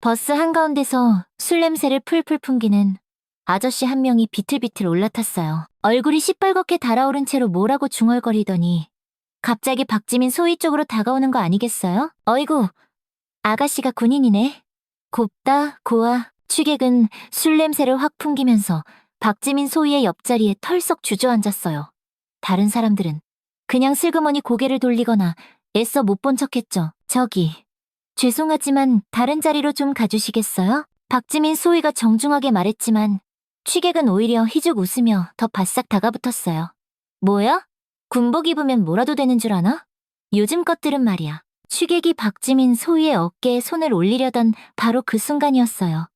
버스 한가운데서 술 냄새를 풀풀 풍기는 아저씨 한 명이 비틀비틀 올라탔어요. 얼굴이 시뻘겋게 달아오른 채로 뭐라고 중얼거리더니 갑자기 박지민 소위 쪽으로 다가오는 거 아니겠어요? 어이구, 아가씨가 군인이네. 곱다, 고와. 취객은 술 냄새를 확 풍기면서 박지민 소위의 옆자리에 털썩 주저앉았어요. 다른 사람들은 그냥 슬그머니 고개를 돌리거나 애써 못 본 척했죠. 저기, 죄송하지만 다른 자리로 좀 가주시겠어요? 박지민 소위가 정중하게 말했지만 취객은 오히려 희죽 웃으며 더 바싹 다가붙었어요. 뭐야? 군복 입으면 뭐라도 되는 줄 아나? 요즘 것들은 말이야. 취객이 박지민 소위의 어깨에 손을 올리려던 바로 그 순간이었어요.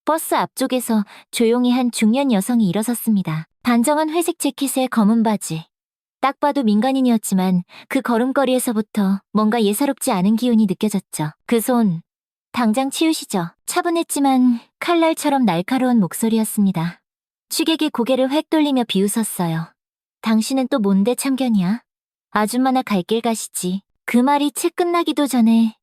버스 앞쪽에서 조용히 한 중년 여성이 일어섰습니다. 단정한 회색 재킷에 검은 바지. 딱 봐도 민간인이었지만 그 걸음걸이에서부터 뭔가 예사롭지 않은 기운이 느껴졌죠. 그 손, 당장 치우시죠. 차분했지만 칼날처럼 날카로운 목소리였습니다. 취객이 고개를 획 돌리며 비웃었어요. 당신은 또 뭔데 참견이야? 아줌마나 갈 길 가시지. 그 말이 채 끝나기도 전에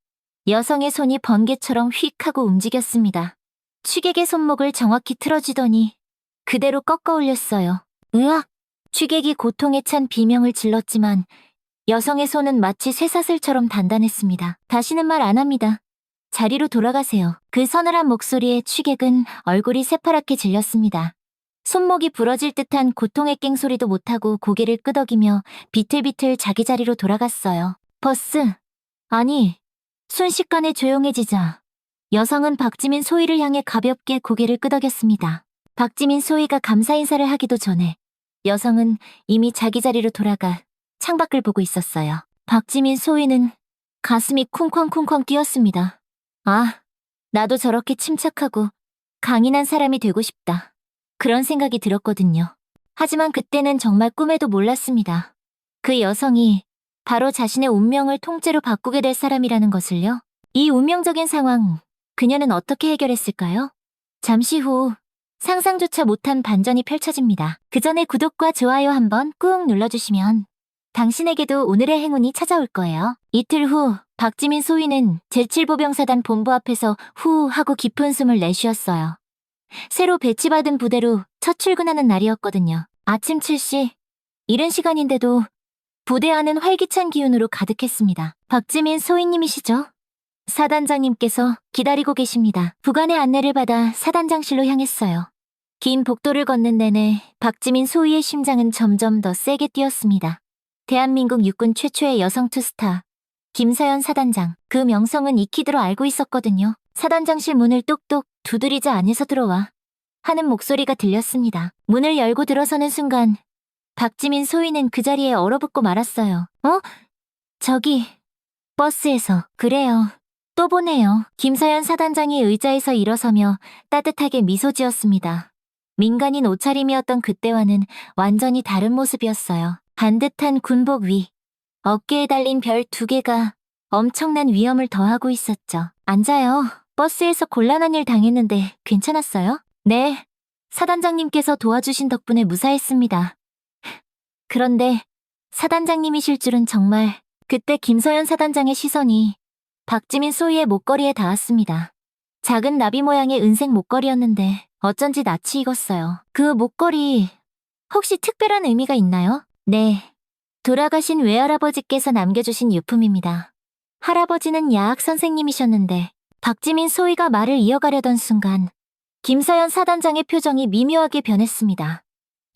여성의 손이 번개처럼 휙 하고 움직였습니다. 취객의 손목을 정확히 틀어쥐더니 그대로 꺾어 올렸어요. 으악! 취객이 고통에 찬 비명을 질렀지만 여성의 손은 마치 쇠사슬처럼 단단했습니다. 다시는 말 안 합니다. 자리로 돌아가세요. 그 서늘한 목소리에 취객은 얼굴이 새파랗게 질렸습니다. 손목이 부러질 듯한 고통의 깽소리도 못하고 고개를 끄덕이며 비틀비틀 자기 자리로 돌아갔어요. 버스. 아니, 순식간에 조용해지자 여성은 박지민 소희를 향해 가볍게 고개를 끄덕였습니다. 박지민 소희가 감사 인사를 하기도 전에 여성은 이미 자기 자리로 돌아가 창밖을 보고 있었어요. 박지민 소희는 가슴이 쿵쾅쿵쾅 뛰었습니다. 아, 나도 저렇게 침착하고 강인한 사람이 되고 싶다. 그런 생각이 들었거든요. 하지만 그때는 정말 꿈에도 몰랐습니다. 그 여성이 바로 자신의 운명을 통째로 바꾸게 될 사람이라는 것을요. 이 운명적인 상황, 그녀는 어떻게 해결했을까요? 잠시 후 상상조차 못한 반전이 펼쳐집니다. 그 전에 구독과 좋아요 한번 꾹 눌러주시면 당신에게도 오늘의 행운이 찾아올 거예요. 이틀 후 박지민 소위는 제7보병사단 본부 앞에서 후 하고 깊은 숨을 내쉬었어요. 새로 배치받은 부대로 첫 출근하는 날이었거든요. 아침 7시, 이른 시간인데도 부대 안은 활기찬 기운으로 가득했습니다. 박지민 소위님이시죠? 사단장님께서 기다리고 계십니다. 부관의 안내를 받아 사단장실로 향했어요. 긴 복도를 걷는 내내 박지민 소위의 심장은 점점 더 세게 뛰었습니다. 대한민국 육군 최초의 여성 투스타, 김서연 사단장. 그 명성은 익히도록 알고 있었거든요. 사단장실 문을 똑똑 두드리자 안에서 들어와 하는 목소리가 들렸습니다. 문을 열고 들어서는 순간 박지민 소위는 그 자리에 얼어붙고 말았어요. 저기, 버스에서. 그래요. 또 보네요. 김서연 사단장이 의자에서 일어서며 따뜻하게 미소 지었습니다. 민간인 옷차림이었던 그때와는 완전히 다른 모습이었어요. 반듯한 군복 위, 어깨에 달린 별 2개가 엄청난 위험을 더하고 있었죠. 앉아요. 버스에서 곤란한 일 당했는데 괜찮았어요? 네. 사단장님께서 도와주신 덕분에 무사했습니다. 그런데 사단장님이실 줄은 정말. 그때 김서연 사단장의 시선이 박지민 소희의 목걸이에 닿았습니다. 작은 나비 모양의 은색 목걸이였는데 어쩐지 낯이 익었어요. 그 목걸이 혹시 특별한 의미가 있나요? 네. 돌아가신 외할아버지께서 남겨주신 유품입니다. 할아버지는 야학 선생님이셨는데 박지민 소희가 말을 이어가려던 순간 김서연 사단장의 표정이 미묘하게 변했습니다.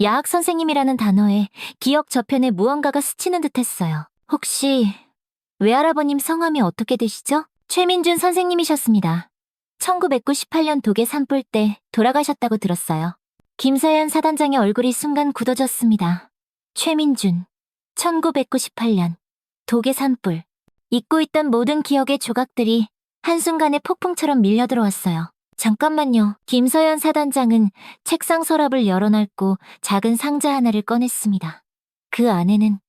야학 선생님이라는 단어에 기억 저편에 무언가가 스치는 듯했어요. 혹시 외할아버님 성함이 어떻게 되시죠? 최민준 선생님이셨습니다. 1998년 독일 산불 때 돌아가셨다고 들었어요. 김서연 사단장의 얼굴이 순간 굳어졌습니다. 최민준, 1998년 독일 산불. 잊고 있던 모든 기억의 조각들이 한순간에 폭풍처럼 밀려들어왔어요. 잠깐만요. 김서연 사단장은 책상 서랍을 열어놓고 작은 상자 하나를 꺼냈습니다. 그 안에는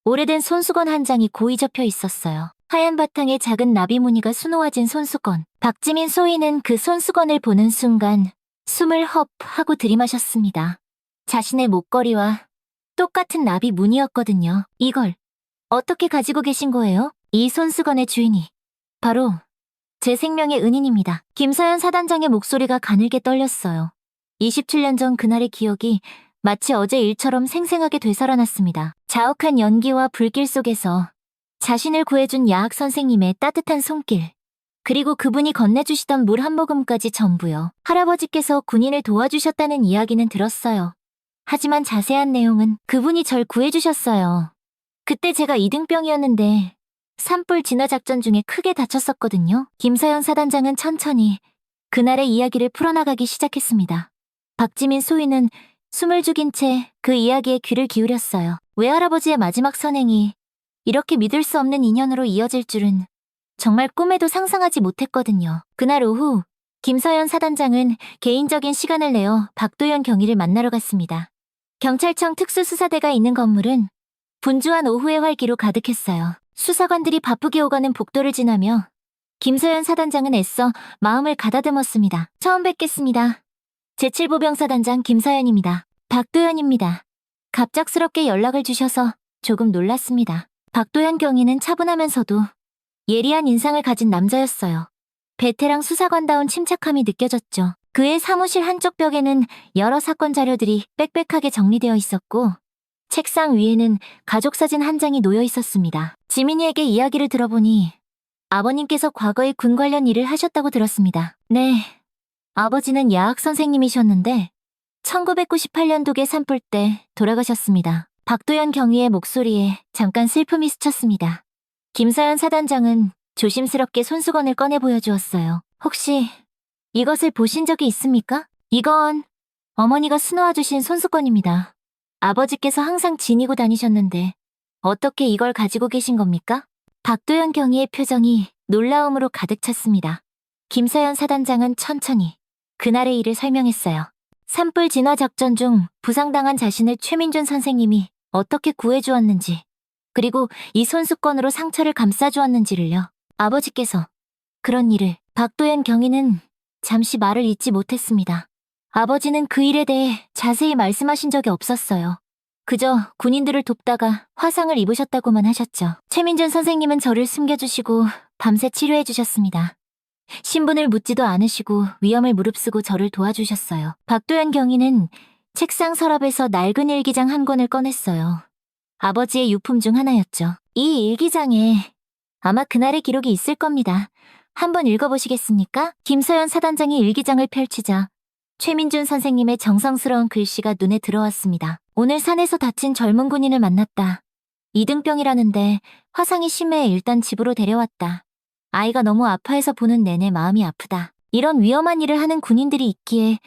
오래된 손수건 한 장이 고이 접혀 있었어요. 하얀 바탕에 작은 나비 무늬가 수놓아진 손수건. 박지민 소희는 그 손수건을 보는 순간 숨을 헙 하고 들이마셨습니다. 자신의 목걸이와 똑같은 나비 무늬였거든요. 이걸 어떻게 가지고 계신 거예요? 이 손수건의 주인이 바로 제 생명의 은인입니다. 김서연 사단장의 목소리가 가늘게 떨렸어요. 27년 전 그날의 기억이 마치 어제 일처럼 생생하게 되살아났습니다. 자욱한 연기와 불길 속에서 자신을 구해준 야학 선생님의 따뜻한 손길, 그리고 그분이 건네주시던 물 한 모금까지 전부요. 할아버지께서 군인을 도와주셨다는 이야기는 들었어요. 하지만 자세한 내용은 그분이 절 구해주셨어요. 그때 제가 이등병이었는데 산불 진화 작전 중에 크게 다쳤었거든요. 김서연 사단장은 천천히 그날의 이야기를 풀어나가기 시작했습니다. 박지민 소위는 숨을 죽인 채 그 이야기에 귀를 기울였어요. 외할아버지의 마지막 선행이 이렇게 믿을 수 없는 인연으로 이어질 줄은 정말 꿈에도 상상하지 못했거든요. 그날 오후 김서연 사단장은 개인적인 시간을 내어 박도연 경위를 만나러 갔습니다. 경찰청 특수수사대가 있는 건물은 분주한 오후의 활기로 가득했어요. 수사관들이 바쁘게 오가는 복도를 지나며 김서연 사단장은 애써 마음을 가다듬었습니다. 처음 뵙겠습니다. 제7보병사단장 김서연입니다. 박도연입니다. 갑작스럽게 연락을 주셔서 조금 놀랐습니다. 박도연 경위는 차분하면서도 예리한 인상을 가진 남자였어요. 베테랑 수사관다운 침착함이 느껴졌죠. 그의 사무실 한쪽 벽에는 여러 사건 자료들이 빽빽하게 정리되어 있었고 책상 위에는 가족사진 한 장이 놓여 있었습니다. 지민이에게 이야기를 들어보니 아버님께서 과거에 군 관련 일을 하셨다고 들었습니다. 네, 아버지는 야학 선생님이셨는데 1998년도에 산불 때 돌아가셨습니다. 박도연 경위의 목소리에 잠깐 슬픔이 스쳤습니다. 김서연 사단장은 조심스럽게 손수건을 꺼내 보여주었어요. 혹시 이것을 보신 적이 있습니까? 이건 어머니가 수놓아 주신 손수건입니다. 아버지께서 항상 지니고 다니셨는데 어떻게 이걸 가지고 계신 겁니까? 박도연 경위의 표정이 놀라움으로 가득 찼습니다. 김서연 사단장은 천천히 그날의 일을 설명했어요. 산불 진화 작전 중 부상당한 자신을 최민준 선생님이 어떻게 구해주었는지, 그리고 이 손수건으로 상처를 감싸주었는지를요. 아버지께서 그런 일을. 박도연 경위는 잠시 말을 잇지 못했습니다. 아버지는 그 일에 대해 자세히 말씀하신 적이 없었어요. 그저 군인들을 돕다가 화상을 입으셨다고만 하셨죠. 최민준 선생님은 저를 숨겨주시고 밤새 치료해주셨습니다. 신분을 묻지도 않으시고 위험을 무릅쓰고 저를 도와주셨어요. 박도연 경위는 책상 서랍에서 낡은 일기장 한 권을 꺼냈어요. 아버지의 유품 중 하나였죠. 이 일기장에 아마 그날의 기록이 있을 겁니다. 한번 읽어보시겠습니까? 김서연 사단장이 일기장을 펼치자 최민준 선생님의 정성스러운 글씨가 눈에 들어왔습니다. 오늘 산에서 다친 젊은 군인을 만났다. 이등병이라는데 화상이 심해 일단 집으로 데려왔다. 아이가 너무 아파해서 보는 내내 마음이 아프다. 이런 위험한 일을 하는 군인들이 있기에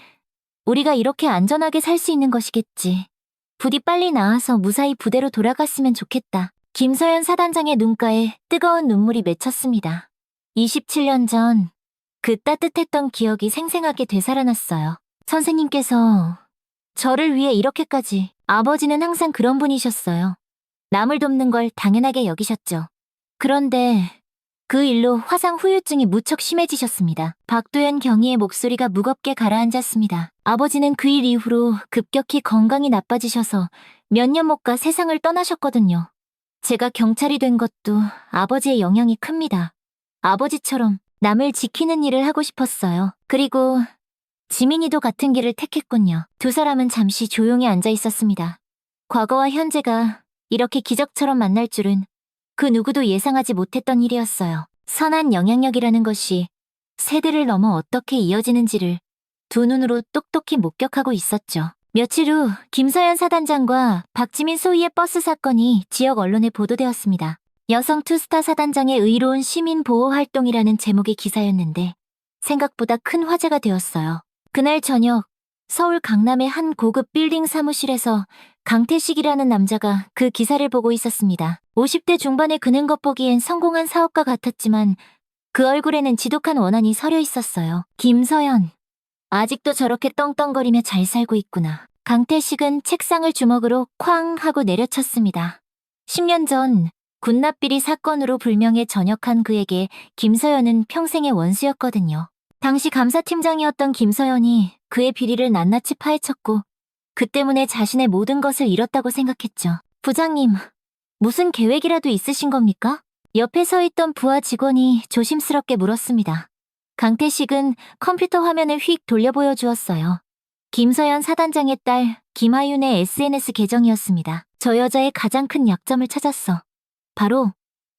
우리가 이렇게 안전하게 살 수 있는 것이겠지. 부디 빨리 나아서 무사히 부대로 돌아갔으면 좋겠다. 김서연 사단장의 눈가에 뜨거운 눈물이 맺혔습니다. 27년 전 그 따뜻했던 기억이 생생하게 되살아났어요. 선생님께서 저를 위해 이렇게까지. 아버지는 항상 그런 분이셨어요. 남을 돕는 걸 당연하게 여기셨죠. 그런데 그 일로 화상 후유증이 무척 심해지셨습니다. 박도연 경위의 목소리가 무겁게 가라앉았습니다. 아버지는 그 일 이후로 급격히 건강이 나빠지셔서 몇 년 못 가 세상을 떠나셨거든요. 제가 경찰이 된 것도 아버지의 영향이 큽니다. 아버지처럼 남을 지키는 일을 하고 싶었어요. 그리고 지민이도 같은 길을 택했군요. 두 사람은 잠시 조용히 앉아 있었습니다. 과거와 현재가 이렇게 기적처럼 만날 줄은 그 누구도 예상하지 못했던 일이었어요. 선한 영향력이라는 것이 세대를 넘어 어떻게 이어지는지를 두 눈으로 똑똑히 목격하고 있었죠. 며칠 후 김서연 사단장과 박지민 소위의 버스 사건이 지역 언론에 보도되었습니다. 여성 투스타 사단장의 의로운 시민 보호 활동이라는 제목의 기사였는데 생각보다 큰 화제가 되었어요. 그날 저녁 서울 강남의 한 고급 빌딩 사무실에서 강태식이라는 남자가 그 기사를 보고 있었습니다. 50대 중반에 그는 것 보기엔 성공한 사업가 같았지만 그 얼굴에는 지독한 원한이 서려 있었어요. 김서연, 아직도 저렇게 떵떵거리며 잘 살고 있구나. 강태식은 책상을 주먹으로 쾅 하고 내려쳤습니다. 10년 전 군납비리 사건으로 불명예 전역한 그에게 김서연은 평생의 원수였거든요. 당시 감사팀장이었던 김서연이 그의 비리를 낱낱이 파헤쳤고 그 때문에 자신의 모든 것을 잃었다고 생각했죠. 부장님, 무슨 계획이라도 있으신 겁니까? 옆에 서 있던 부하 직원이 조심스럽게 물었습니다. 강태식은 컴퓨터 화면을 휙 돌려 보여주었어요. 김서연 사단장의 딸 김하윤의 SNS 계정이었습니다. 저 여자의 가장 큰 약점을 찾았어. 바로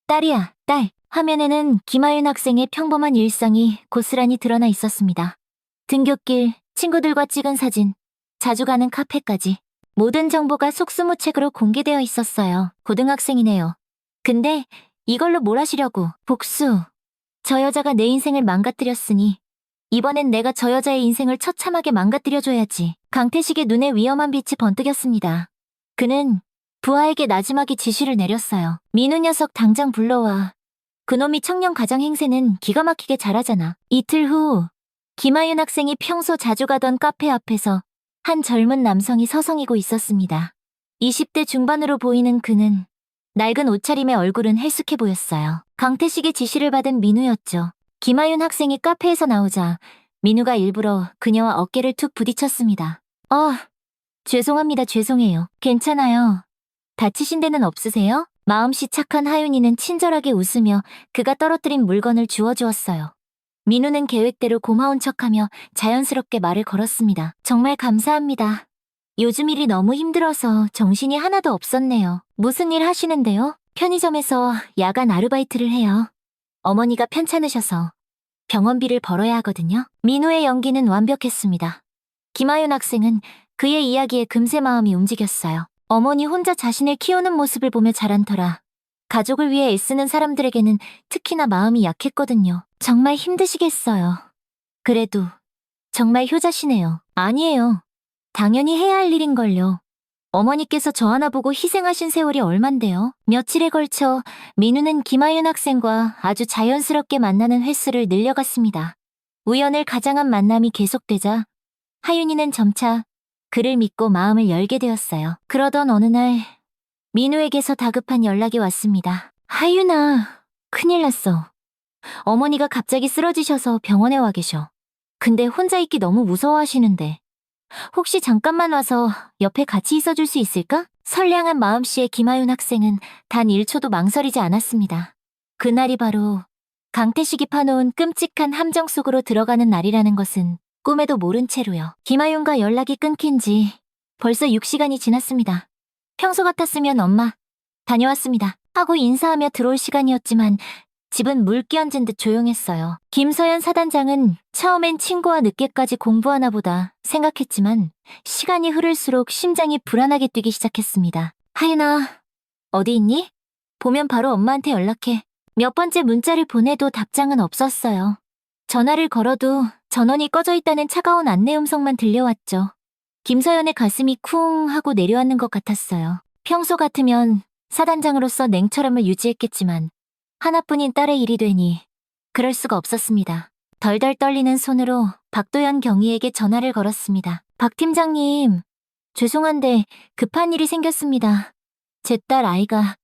딸이야, 딸. 화면에는 김하윤 학생의 평범한 일상이 고스란히 드러나 있었습니다. 등굣길, 친구들과 찍은 사진, 자주 가는 카페까지 모든 정보가 속수무책으로 공개되어 있었어요. 고등학생이네요. 근데 이걸로 뭘 하시려고? 복수. 저 여자가 내 인생을 망가뜨렸으니 이번엔 내가 저 여자의 인생을 처참하게 망가뜨려줘야지. 강태식의 눈에 위험한 빛이 번뜩였습니다. 그는 부하에게 나지막이 지시를 내렸어요. 민우 녀석 당장 불러와. 그놈이 청년 가정 행세는 기가 막히게 잘하잖아. 이틀 후 김하윤 학생이 평소 자주 가던 카페 앞에서 한 젊은 남성이 서성이고 있었습니다. 20대 중반으로 보이는 그는 낡은 옷차림의 얼굴은 헬쑥해 보였어요. 강태식의 지시를 받은 민우였죠. 김하윤 학생이 카페에서 나오자 민우가 일부러 그녀와 어깨를 툭 부딪혔습니다. 죄송합니다. 죄송해요. 괜찮아요. 다치신 데는 없으세요? 마음씨 착한 하윤이는 친절하게 웃으며 그가 떨어뜨린 물건을 주워주었어요. 민우는 계획대로 고마운 척하며 자연스럽게 말을 걸었습니다. 정말 감사합니다. 요즘 일이 너무 힘들어서 정신이 하나도 없었네요. 무슨 일 하시는데요? 편의점에서 야간 아르바이트를 해요. 어머니가 편찮으셔서 병원비를 벌어야 하거든요. 민우의 연기는 완벽했습니다. 김하윤 학생은 그의 이야기에 금세 마음이 움직였어요. 어머니 혼자 자신을 키우는 모습을 보며 자란 터라 가족을 위해 애쓰는 사람들에게는 특히나 마음이 약했거든요. 정말 힘드시겠어요. 그래도 정말 효자시네요. 아니에요. 당연히 해야 할 일인걸요. 어머니께서 저 하나 보고 희생하신 세월이 얼만데요. 며칠에 걸쳐 민우는 김하윤 학생과 아주 자연스럽게 만나는 횟수를 늘려갔습니다. 우연을 가장한 만남이 계속되자 하윤이는 점차 그를 믿고 마음을 열게 되었어요. 그러던 어느 날 민우에게서 다급한 연락이 왔습니다. 하윤아, 큰일 났어. 어머니가 갑자기 쓰러지셔서 병원에 와 계셔. 근데 혼자 있기 너무 무서워하시는데 혹시 잠깐만 와서 옆에 같이 있어줄 수 있을까? 선량한 마음씨의 김하윤 학생은 단 1초도 망설이지 않았습니다. 그날이 바로 강태식이 파놓은 끔찍한 함정 속으로 들어가는 날이라는 것은 꿈에도 모른 채로요. 김하윤과 연락이 끊긴 지 벌써 6시간이 지났습니다. 평소 같았으면 엄마, 다녀왔습니다. 하고 인사하며 들어올 시간이었지만 집은 물기 얹은 듯 조용했어요. 김서연 사단장은 처음엔 친구와 늦게까지 공부하나 보다 생각했지만 시간이 흐를수록 심장이 불안하게 뛰기 시작했습니다. 하윤아, 어디 있니? 보면 바로 엄마한테 연락해. 몇 번째 문자를 보내도 답장은 없었어요. 전화를 걸어도 전원이 꺼져 있다는 차가운 안내 음성만 들려왔죠. 김서연의 가슴이 쿵 하고 내려앉는 것 같았어요. 평소 같으면 사단장으로서 냉철함을 유지했겠지만 하나뿐인 딸의 일이 되니 그럴 수가 없었습니다. 덜덜 떨리는 손으로 박도연 경위에게 전화를 걸었습니다. 박 팀장님, 죄송한데 급한 일이 생겼습니다. 제 딸 아이가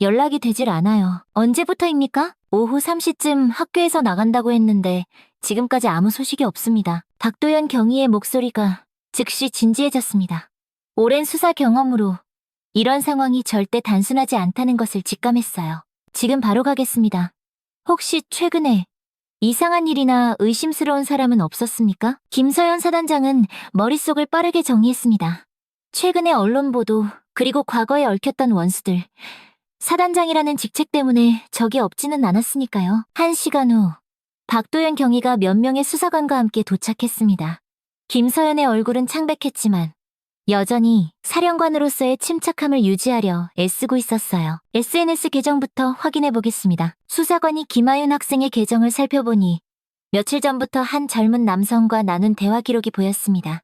연락이 되질 않아요. 언제부터입니까? 오후 3시쯤 학교에서 나간다고 했는데 지금까지 아무 소식이 없습니다. 박도연 경위의 목소리가 즉시 진지해졌습니다. 오랜 수사 경험으로 이런 상황이 절대 단순하지 않다는 것을 직감했어요. 지금 바로 가겠습니다. 혹시 최근에 이상한 일이나 의심스러운 사람은 없었습니까? 김서연 사단장은 머릿속을 빠르게 정리했습니다. 최근의 언론 보도, 그리고 과거에 얽혔던 원수들. 사단장이라는 직책 때문에 적이 없지는 않았으니까요. 1시간 후, 박도연 경위가 몇 명의 수사관과 함께 도착했습니다. 김서연의 얼굴은 창백했지만 여전히 사령관으로서의 침착함을 유지하려 애쓰고 있었어요. SNS 계정부터 확인해 보겠습니다. 수사관이 김하윤 학생의 계정을 살펴보니 며칠 전부터 한 젊은 남성과 나눈 대화 기록이 보였습니다.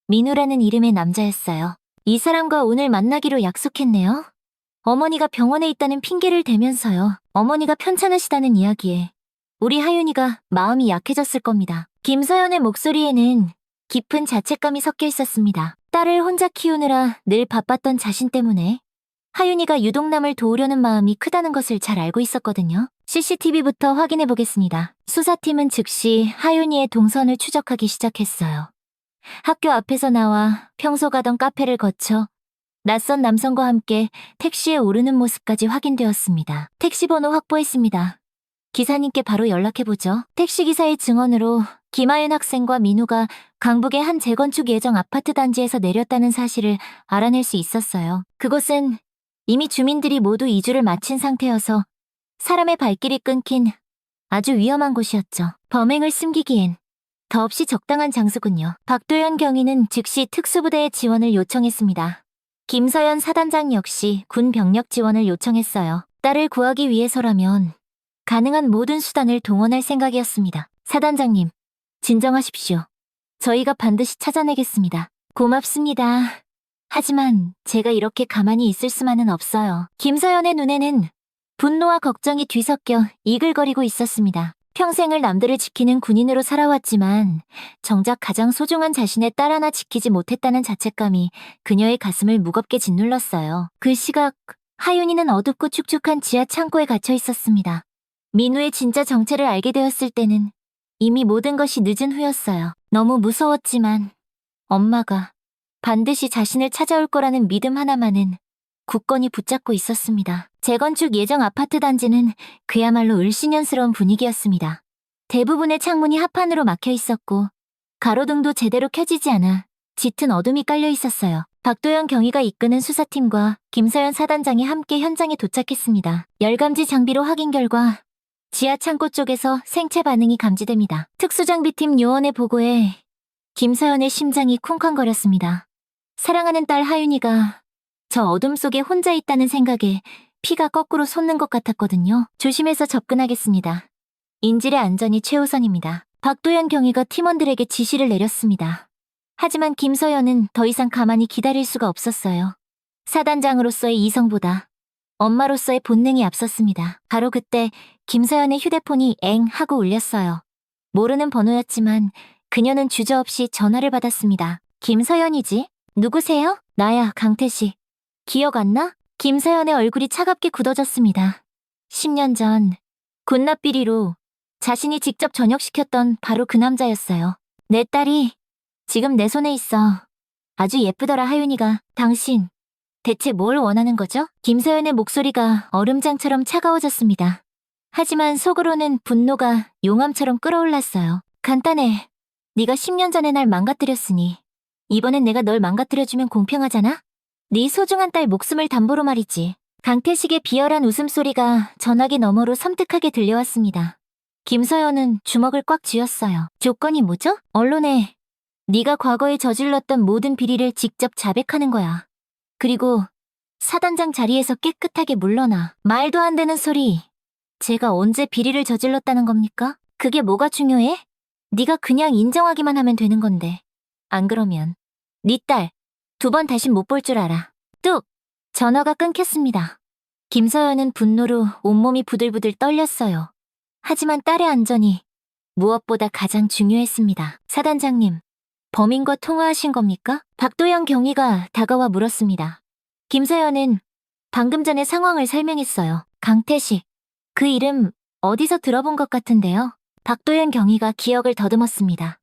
민우라는 이름의 남자였어요. 이 사람과 오늘 만나기로 약속했네요. 어머니가 병원에 있다는 핑계를 대면서요. 어머니가 편찮으시다는 이야기에 우리 하윤이가 마음이 약해졌을 겁니다. 김서연의 목소리에는 깊은 자책감이 섞여 있었습니다. 딸을 혼자 키우느라 늘 바빴던 자신 때문에 하윤이가 유독 남을 도우려는 마음이 크다는 것을 잘 알고 있었거든요. CCTV부터 확인해 보겠습니다. 수사팀은 즉시 하윤이의 동선을 추적하기 시작했어요. 학교 앞에서 나와 평소 가던 카페를 거쳐 낯선 남성과 함께 택시에 오르는 모습까지 확인되었습니다. 택시 번호 확보했습니다. 기사님께 바로 연락해보죠. 택시기사의 증언으로 김하윤 학생과 민우가 강북의 한 재건축 예정 아파트 단지에서 내렸다는 사실을 알아낼 수 있었어요. 그곳은 이미 주민들이 모두 이주를 마친 상태여서 사람의 발길이 끊긴 아주 위험한 곳이었죠. 범행을 숨기기엔 더없이 적당한 장소군요. 박도현 경위는 즉시 특수부대의 지원을 요청했습니다. 김서연 사단장 역시 군 병력 지원을 요청했어요. 딸을 구하기 위해서라면 가능한 모든 수단을 동원할 생각이었습니다. 사단장님, 진정하십시오. 저희가 반드시 찾아내겠습니다. 고맙습니다. 하지만 제가 이렇게 가만히 있을 수만은 없어요. 김서연의 눈에는 분노와 걱정이 뒤섞여 이글거리고 있었습니다. 평생을 남들을 지키는 군인으로 살아왔지만 정작 가장 소중한 자신의 딸 하나 지키지 못했다는 자책감이 그녀의 가슴을 무겁게 짓눌렀어요. 그 시각 하윤이는 어둡고 축축한 지하 창고에 갇혀 있었습니다. 민우의 진짜 정체를 알게 되었을 때는 이미 모든 것이 늦은 후였어요. 너무 무서웠지만 엄마가 반드시 자신을 찾아올 거라는 믿음 하나만은 굳건히 붙잡고 있었습니다. 재건축 예정 아파트 단지는 그야말로 을씨년스러운 분위기였습니다. 대부분의 창문이 합판으로 막혀 있었고 가로등도 제대로 켜지지 않아 짙은 어둠이 깔려 있었어요. 박도영 경위가 이끄는 수사팀과 김서연 사단장이 함께 현장에 도착했습니다. 열감지 장비로 확인 결과 지하 창고 쪽에서 생체 반응이 감지됩니다. 특수장비팀 요원의 보고에 김서연의 심장이 쿵쾅거렸습니다. 사랑하는 딸 하윤이가 저 어둠 속에 혼자 있다는 생각에 피가 거꾸로 솟는 것 같았거든요. 조심해서 접근하겠습니다. 인질의 안전이 최우선입니다. 박도연 경위가 팀원들에게 지시를 내렸습니다. 하지만 김서연은 더 이상 가만히 기다릴 수가 없었어요. 사단장으로서의 이성보다 엄마로서의 본능이 앞섰습니다. 바로 그때 김서연의 휴대폰이 엥 하고 울렸어요. 모르는 번호였지만 그녀는 주저없이 전화를 받았습니다. 김서연이지? 누구세요? 나야, 강태식. 기억 안 나? 김서연의 얼굴이 차갑게 굳어졌습니다. 10년 전 군납비리로 자신이 직접 전역시켰던 바로 그 남자였어요. 내 딸이 지금 내 손에 있어. 아주 예쁘더라 하윤이가. 당신 대체 뭘 원하는 거죠? 김서연의 목소리가 얼음장처럼 차가워졌습니다. 하지만 속으로는 분노가 용암처럼 끓어올랐어요. 간단해. 네가 10년 전에 날 망가뜨렸으니 이번엔 내가 널 망가뜨려주면 공평하잖아? 네 소중한 딸 목숨을 담보로 말이지. 강태식의 비열한 웃음소리가 전화기 너머로 섬뜩하게 들려왔습니다. 김서연은 주먹을 꽉 쥐었어요. 조건이 뭐죠? 언론에 네가 과거에 저질렀던 모든 비리를 직접 자백하는 거야. 그리고 사단장 자리에서 깨끗하게 물러나. 말도 안 되는 소리. 제가 언제 비리를 저질렀다는 겁니까? 그게 뭐가 중요해? 네가 그냥 인정하기만 하면 되는 건데. 안 그러면 네 딸 2번 다신 못 볼 줄 알아. 뚝! 전화가 끊겼습니다. 김서연은 분노로 온몸이 부들부들 떨렸어요. 하지만 딸의 안전이 무엇보다 가장 중요했습니다. 사단장님, 범인과 통화하신 겁니까? 박도영 경위가 다가와 물었습니다. 김서연은 방금 전의 상황을 설명했어요. 강태식, 그 이름 어디서 들어본 것 같은데요? 박도영 경위가 기억을 더듬었습니다.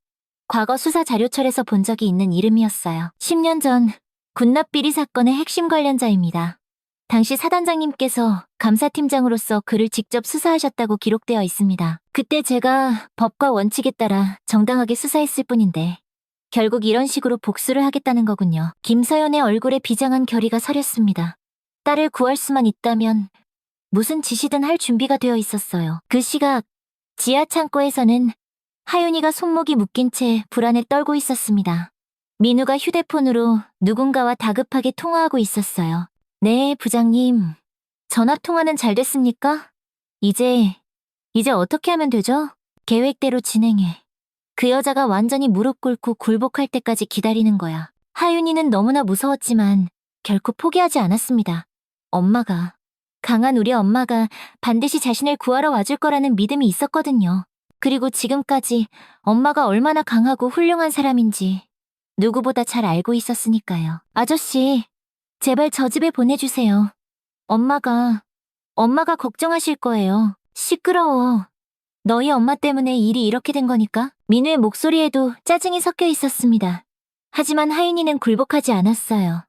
과거 수사 자료철에서 본 적이 있는 이름이었어요. 10년 전 군납비리 사건의 핵심 관련자입니다. 당시 사단장님께서 감사팀장으로서 그를 직접 수사하셨다고 기록되어 있습니다. 그때 제가 법과 원칙에 따라 정당하게 수사했을 뿐인데 결국 이런 식으로 복수를 하겠다는 거군요. 김서연의 얼굴에 비장한 결의가 서렸습니다. 딸을 구할 수만 있다면 무슨 짓이든 할 준비가 되어 있었어요. 그 시각 지하 창고에서는 하윤이가 손목이 묶인 채 불안에 떨고 있었습니다. 민우가 휴대폰으로 누군가와 다급하게 통화하고 있었어요. 네, 부장님. 전화통화는 잘 됐습니까? 이제 어떻게 하면 되죠? 계획대로 진행해. 그 여자가 완전히 무릎 꿇고 굴복할 때까지 기다리는 거야. 하윤이는 너무나 무서웠지만 결코 포기하지 않았습니다. 강한 우리 엄마가 반드시 자신을 구하러 와줄 거라는 믿음이 있었거든요. 그리고 지금까지 엄마가 얼마나 강하고 훌륭한 사람인지 누구보다 잘 알고 있었으니까요. 아저씨, 제발 저 집에 보내주세요. 엄마가 걱정하실 거예요. 시끄러워. 너희 엄마 때문에 일이 이렇게 된 거니까? 민우의 목소리에도 짜증이 섞여 있었습니다. 하지만 하윤이는 굴복하지 않았어요.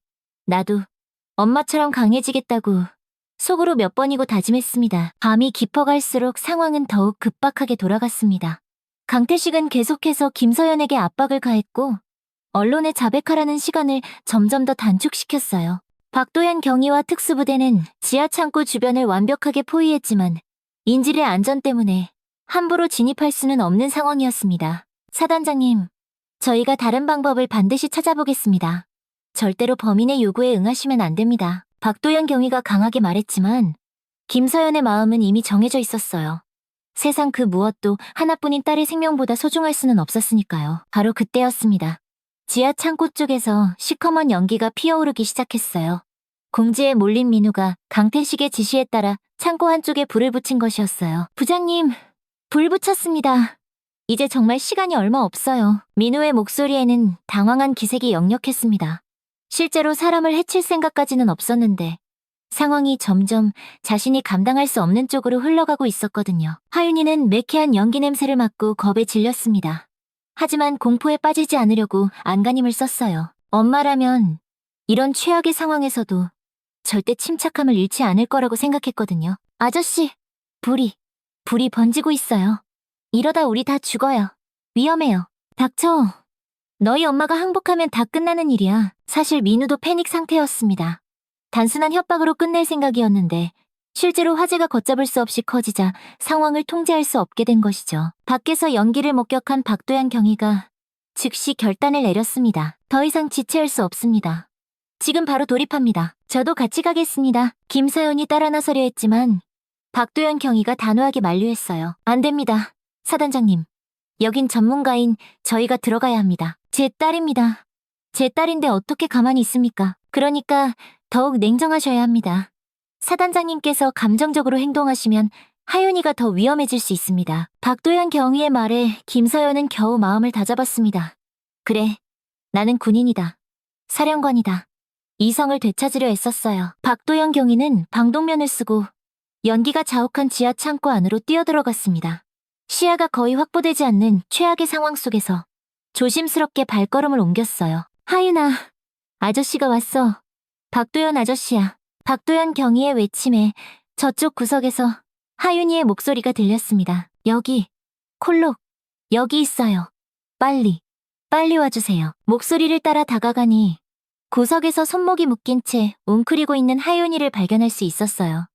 나도 엄마처럼 강해지겠다고 속으로 몇 번이고 다짐했습니다. 밤이 깊어갈수록 상황은 더욱 급박하게 돌아갔습니다. 강태식은 계속해서 김서연에게 압박을 가했고 언론에 자백하라는 시간을 점점 더 단축시켰어요. 박도현 경위와 특수부대는 지하 창고 주변을 완벽하게 포위했지만 인질의 안전 때문에 함부로 진입할 수는 없는 상황이었습니다. 사단장님, 저희가 다른 방법을 반드시 찾아보겠습니다. 절대로 범인의 요구에 응하시면 안 됩니다. 박도현 경위가 강하게 말했지만 김서연의 마음은 이미 정해져 있었어요. 세상 그 무엇도 하나뿐인 딸의 생명보다 소중할 수는 없었으니까요. 바로 그때였습니다. 지하 창고 쪽에서 시커먼 연기가 피어오르기 시작했어요. 공지에 몰린 민우가 강태식의 지시에 따라 창고 한쪽에 불을 붙인 것이었어요. 부장님, 불 붙였습니다. 이제 정말 시간이 얼마 없어요. 민우의 목소리에는 당황한 기색이 역력했습니다. 실제로 사람을 해칠 생각까지는 없었는데 상황이 점점 자신이 감당할 수 없는 쪽으로 흘러가고 있었거든요. 하윤이는 매캐한 연기 냄새를 맡고 겁에 질렸습니다. 하지만 공포에 빠지지 않으려고 안간힘을 썼어요. 엄마라면 이런 최악의 상황에서도 절대 침착함을 잃지 않을 거라고 생각했거든요. 아저씨, 불이 번지고 있어요. 이러다 우리 다 죽어요. 위험해요. 닥쳐. 너희 엄마가 항복하면 다 끝나는 일이야. 사실 민우도 패닉 상태였습니다. 단순한 협박으로 끝낼 생각이었는데 실제로 화재가 걷잡을 수 없이 커지자 상황을 통제할 수 없게 된 것이죠. 밖에서 연기를 목격한 박도현 경위가 즉시 결단을 내렸습니다. 더 이상 지체할 수 없습니다. 지금 바로 돌입합니다. 저도 같이 가겠습니다. 김서연이 따라 나서려 했지만 박도현 경위가 단호하게 만류했어요. 안 됩니다. 사단장님, 여긴 전문가인 저희가 들어가야 합니다. 제 딸입니다. 제 딸인데 어떻게 가만히 있습니까? 그러니까 더욱 냉정하셔야 합니다. 사단장님께서 감정적으로 행동하시면 하윤이가 더 위험해질 수 있습니다. 박도현 경위의 말에 김서연은 겨우 마음을 다잡았습니다. 그래, 나는 군인이다. 사령관이다. 이성을 되찾으려 애썼어요. 박도현 경위는 방독면을 쓰고 연기가 자욱한 지하 창고 안으로 뛰어들어갔습니다. 시야가 거의 확보되지 않는 최악의 상황 속에서 조심스럽게 발걸음을 옮겼어요. 하윤아, 아저씨가 왔어. 박도현 아저씨야. 박도현 경위의 외침에 저쪽 구석에서 하윤이의 목소리가 들렸습니다. 여기, 콜록, 여기 있어요. 빨리 와주세요. 목소리를 따라 다가가니 구석에서 손목이 묶인 채 웅크리고 있는 하윤이를 발견할 수 있었어요.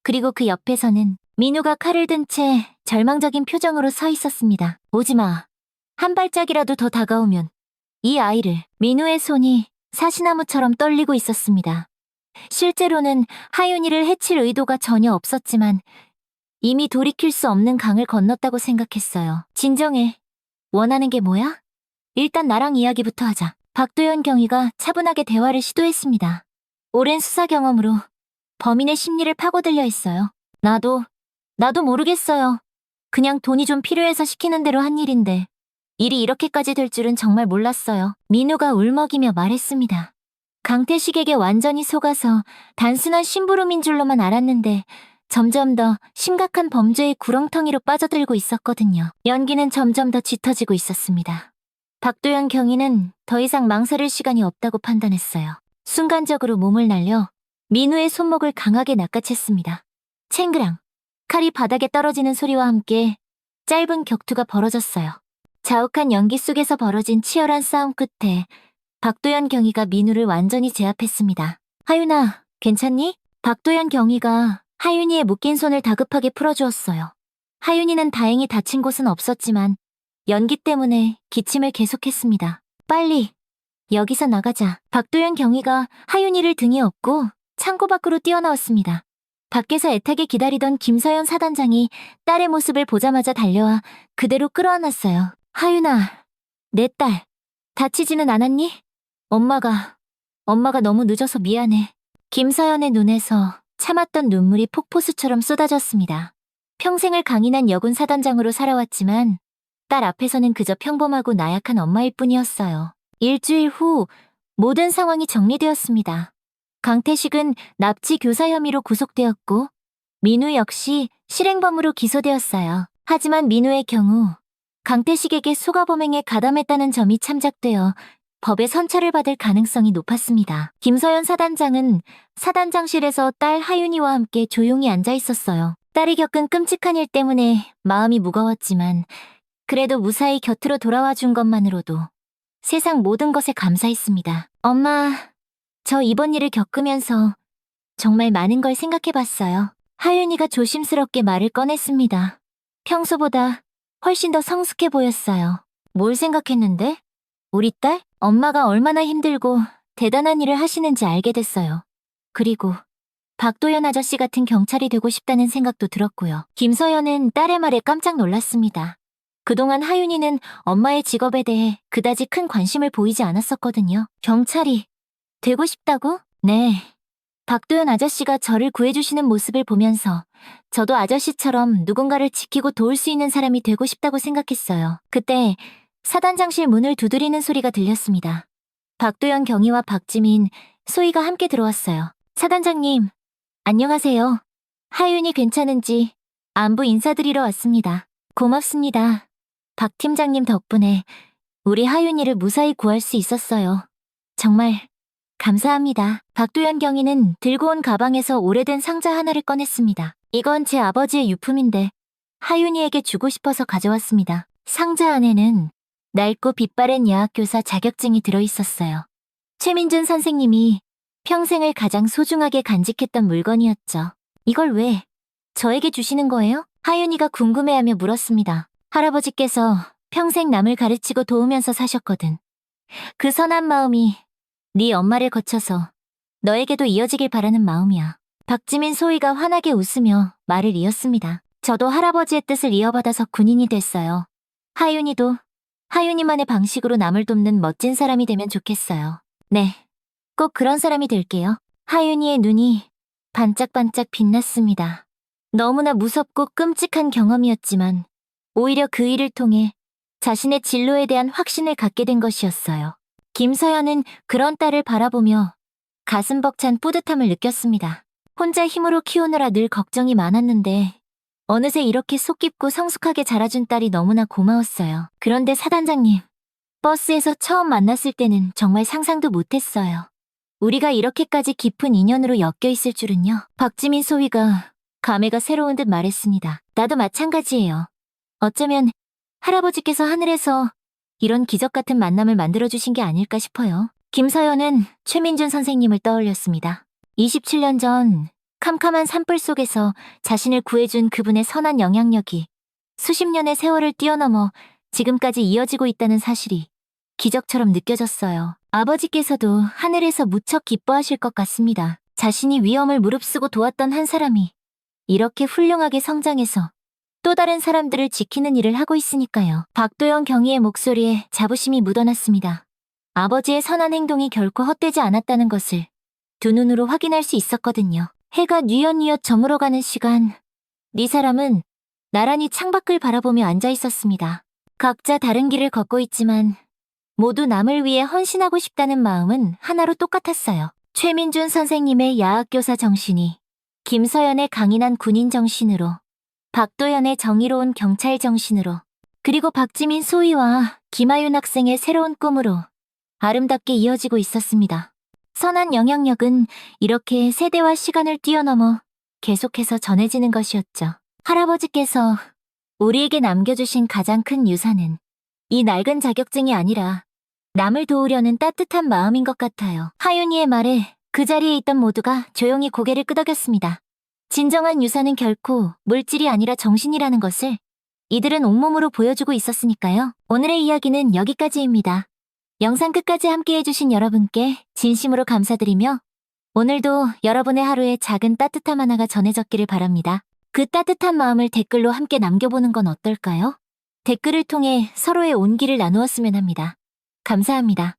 그리고 그 옆에서는 민우가 칼을 든 채 절망적인 표정으로 서 있었습니다. 오지마. 한 발짝이라도 더 다가오면 이 아이를. 민우의 손이 사시나무처럼 떨리고 있었습니다. 실제로는 하윤이를 해칠 의도가 전혀 없었지만 이미 돌이킬 수 없는 강을 건넜다고 생각했어요. 진정해. 원하는 게 뭐야? 일단 나랑 이야기부터 하자. 박도현 경위가 차분하게 대화를 시도했습니다. 오랜 수사 경험으로 범인의 심리를 파고들려 했어요. 나도 모르겠어요. 그냥 돈이 좀 필요해서 시키는 대로 한 일인데 일이 이렇게까지 될 줄은 정말 몰랐어요. 민우가 울먹이며 말했습니다. 강태식에게 완전히 속아서 단순한 심부름인 줄로만 알았는데 점점 더 심각한 범죄의 구렁텅이로 빠져들고 있었거든요. 연기는 점점 더 짙어지고 있었습니다. 박도현 경위는 더 이상 망설일 시간이 없다고 판단했어요. 순간적으로 몸을 날려 민우의 손목을 강하게 낚아챘습니다. 챙그랑. 칼이 바닥에 떨어지는 소리와 함께 짧은 격투가 벌어졌어요. 자욱한 연기 속에서 벌어진 치열한 싸움 끝에 박도현 경위가 민우를 완전히 제압했습니다. 하윤아, 괜찮니? 박도현 경위가 하윤이의 묶인 손을 다급하게 풀어주었어요. 하윤이는 다행히 다친 곳은 없었지만 연기 때문에 기침을 계속했습니다. 빨리 여기서 나가자. 박도현 경위가 하윤이를 등에 업고 창고 밖으로 뛰어나왔습니다. 밖에서 애타게 기다리던 김서연 사단장이 딸의 모습을 보자마자 달려와 그대로 끌어안았어요. 하윤아, 내 딸, 다치지는 않았니? 엄마가 너무 늦어서 미안해. 김서연의 눈에서 참았던 눈물이 폭포수처럼 쏟아졌습니다. 평생을 강인한 여군 사단장으로 살아왔지만 딸 앞에서는 그저 평범하고 나약한 엄마일 뿐이었어요. 일주일 후 모든 상황이 정리되었습니다. 강태식은 납치 교사 혐의로 구속되었고 민우 역시 실행범으로 기소되었어요. 하지만 민우의 경우 강태식에게 소가범행에 가담했다는 점이 참작되어 법의 선처를 받을 가능성이 높았습니다. 김서연 사단장은 사단장실에서 딸 하윤이와 함께 조용히 앉아 있었어요. 딸이 겪은 끔찍한 일 때문에 마음이 무거웠지만 그래도 무사히 곁으로 돌아와 준 것만으로도 세상 모든 것에 감사했습니다. 엄마, 저 이번 일을 겪으면서 정말 많은 걸 생각해봤어요. 하윤이가 조심스럽게 말을 꺼냈습니다. 평소보다 훨씬 더 성숙해 보였어요. 뭘 생각했는데? 우리 딸? 엄마가 얼마나 힘들고 대단한 일을 하시는지 알게 됐어요. 그리고 박도연 아저씨 같은 경찰이 되고 싶다는 생각도 들었고요. 김서연은 딸의 말에 깜짝 놀랐습니다. 그동안 하윤이는 엄마의 직업에 대해 그다지 큰 관심을 보이지 않았었거든요. 경찰이 되고 싶다고? 네. 박도연 아저씨가 저를 구해주시는 모습을 보면서 저도 아저씨처럼 누군가를 지키고 도울 수 있는 사람이 되고 싶다고 생각했어요. 그때 사단장실 문을 두드리는 소리가 들렸습니다. 박도연 경위와 박지민, 소희가 함께 들어왔어요. 사단장님, 안녕하세요. 하윤이 괜찮은지 안부 인사드리러 왔습니다. 고맙습니다. 박 팀장님 덕분에 우리 하윤이를 무사히 구할 수 있었어요. 정말 감사합니다. 박도연 경위는 들고 온 가방에서 오래된 상자 하나를 꺼냈습니다. 이건 제 아버지의 유품인데 하윤이에게 주고 싶어서 가져왔습니다. 상자 안에는 낡고 빛바랜 야학교사 자격증이 들어있었어요. 최민준 선생님이 평생을 가장 소중하게 간직했던 물건이었죠. 이걸 왜 저에게 주시는 거예요? 하윤이가 궁금해하며 물었습니다. 할아버지께서 평생 남을 가르치고 도우면서 사셨거든. 그 선한 마음이 네 엄마를 거쳐서 너에게도 이어지길 바라는 마음이야. 박지민 소희가 환하게 웃으며 말을 이었습니다. 저도 할아버지의 뜻을 이어받아서 군인이 됐어요. 하윤이도 하윤이만의 방식으로 남을 돕는 멋진 사람이 되면 좋겠어요. 네, 꼭 그런 사람이 될게요. 하윤이의 눈이 반짝반짝 빛났습니다. 너무나 무섭고 끔찍한 경험이었지만 오히려 그 일을 통해 자신의 진로에 대한 확신을 갖게 된 것이었어요. 김서연은 그런 딸을 바라보며 가슴 벅찬 뿌듯함을 느꼈습니다. 혼자 힘으로 키우느라 늘 걱정이 많았는데 어느새 이렇게 속 깊고 성숙하게 자라준 딸이 너무나 고마웠어요. 그런데 사단장님, 버스에서 처음 만났을 때는 정말 상상도 못했어요. 우리가 이렇게까지 깊은 인연으로 엮여 있을 줄은요. 박지민 소희가 감회가 새로운 듯 말했습니다. 나도 마찬가지예요. 어쩌면 할아버지께서 하늘에서 이런 기적 같은 만남을 만들어주신 게 아닐까 싶어요. 김서연은 최민준 선생님을 떠올렸습니다. 27년 전 캄캄한 산불 속에서 자신을 구해준 그분의 선한 영향력이 수십 년의 세월을 뛰어넘어 지금까지 이어지고 있다는 사실이 기적처럼 느껴졌어요. 아버지께서도 하늘에서 무척 기뻐하실 것 같습니다. 자신이 위험을 무릅쓰고 도왔던 한 사람이 이렇게 훌륭하게 성장해서 또 다른 사람들을 지키는 일을 하고 있으니까요. 박도영 경위의 목소리에 자부심이 묻어났습니다. 아버지의 선한 행동이 결코 헛되지 않았다는 것을 두 눈으로 확인할 수 있었거든요. 해가 뉘엿뉘엿 저물어가는 시간, 네 사람은 나란히 창밖을 바라보며 앉아 있었습니다. 각자 다른 길을 걷고 있지만 모두 남을 위해 헌신하고 싶다는 마음은 하나로 똑같았어요. 최민준 선생님의 야학교사 정신이 김서연의 강인한 군인 정신으로, 박도연의 정의로운 경찰 정신으로, 그리고 박지민 소희와 김하윤 학생의 새로운 꿈으로 아름답게 이어지고 있었습니다. 선한 영향력은 이렇게 세대와 시간을 뛰어넘어 계속해서 전해지는 것이었죠. 할아버지께서 우리에게 남겨주신 가장 큰 유산은 이 낡은 자격증이 아니라 남을 도우려는 따뜻한 마음인 것 같아요. 하윤이의 말에 그 자리에 있던 모두가 조용히 고개를 끄덕였습니다. 진정한 유산은 결코 물질이 아니라 정신이라는 것을 이들은 온몸으로 보여주고 있었으니까요. 오늘의 이야기는 여기까지입니다. 영상 끝까지 함께해주신 여러분께 진심으로 감사드리며 오늘도 여러분의 하루에 작은 따뜻함 하나가 전해졌기를 바랍니다. 그 따뜻한 마음을 댓글로 함께 남겨보는 건 어떨까요? 댓글을 통해 서로의 온기를 나누었으면 합니다. 감사합니다.